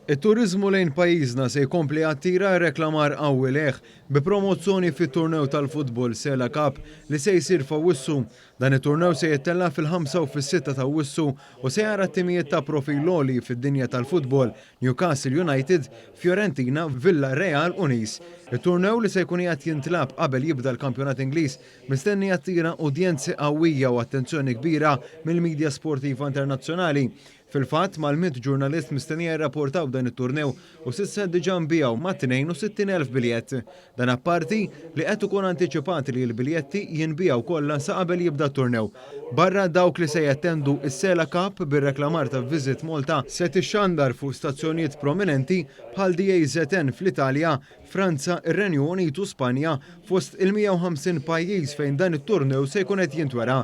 It-turizmu lejn pajjiżna se jkompli attira reklamar qawwi leħ bi promozzjoni fit-turnew tal-futbol Sela Cup li se jsir f'Awwissu. Dan it-turnew se jittella fil-5 u fis-6 ta' Awwissu u se jara t-timijiet ta' profil għoli fid-dinja tal-futbol Newcastle United, Fiorentina, Villarreal u Nice. It-turnew li se jkun qiegħed jintlab qabel jibda l-kampjonat Ingliż mistenni attira udjenzi qawwija u attenzjoni kbira mill-midja sportiva internazzjonali. Fil-fatt, mal-100 ġurnalist mistennija jirrapportaw dan it-turnew u sissa diġà nbijaw ma' 62,000 biljett. Dan apparti li qed ikun antiċipati li l-biljetti jinbijaw kollha sa qabel jibda t-turnew. Barra dawk li se jattendu is-Sela Cup bir-reklamar ta' Visit Malta se tixxandar fuq stazzjonijiet prominenti bħal DAZN fl-Italja, Franza, ir-Renju Unitu, Spanja fost il-150 pajjiż fejn dan it-turnew se jkun qed jintwera.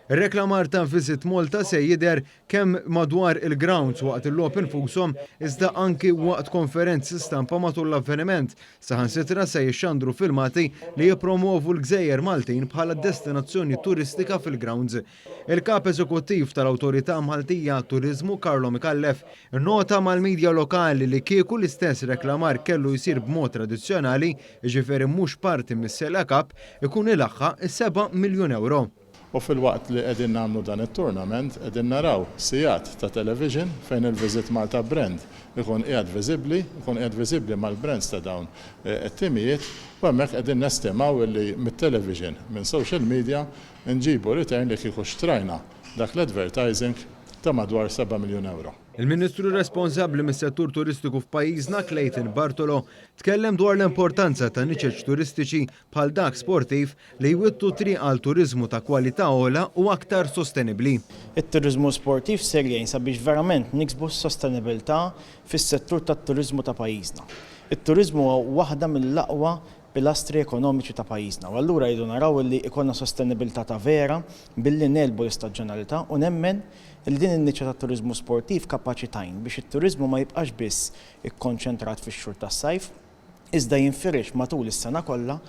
Ir-reklamar ta' Visit Malta se jidher kemm madwar il-grounds waqt il-logħob infushom iżda anki waqt konferenzi stampa matul l-avveniment. Saħansitra se jixxandru filmati li jippromovu l-Gżejjer Maltin bħala destinazzjoni turistika fil-grounds. Il-kap eżekuttiv tal-Awtorità Maltija Turiżmu Carlo Mikallef innota mal-midja lokali li kieku l-istess reklamar kellu jsir b'mod tradizzjonali, jiġifieri mhux parti mis-Sela Cup, ikun ilaħħaq 7 miljun euro. U fil-waqt li qegħdin nagħmlu dan it-tournament qegħdin naraw sigħat ta' television fejn il-Visit Malta brand ikun qiegħed viżibbli mal-brands ta' dawn it-timijiet u hemmhekk qegħdin nestimaw li mit-television minn social media nġibu return li kieku xtrajna dak l-advertising ta' madwar 7 miljun euro. Il-Ministru responsabbli mis-settur turistiku f'pajjiżna Clayton Bartolo tkellem dwar l-importanza ta' niċeġ turistiċi bħal dak sportiv li jwittu triq għal turiżmu ta' kwalità ogħla u aktar sostenibbli. Il-turizmu sportiv serjejn sabiex verament niksbu s-sostenibilità fis-settur tat-turiżmu ta' pajjiżna. Il-turizmu huwa waħda mill-aqwa pilastri ekonomiċi ta' pajjiżna. U allura jridu naraw li ikonna sostenibilità ta' vera billi nelbu l-istaġjonalità u nemmen li din in-niċċa tat-turiżmu sportiv kapaċitajn biex it-turiżmu ma jibqax biss ikkonċentrat fix-xhur tas-sajf iżda jinfirex matul is-sena kollha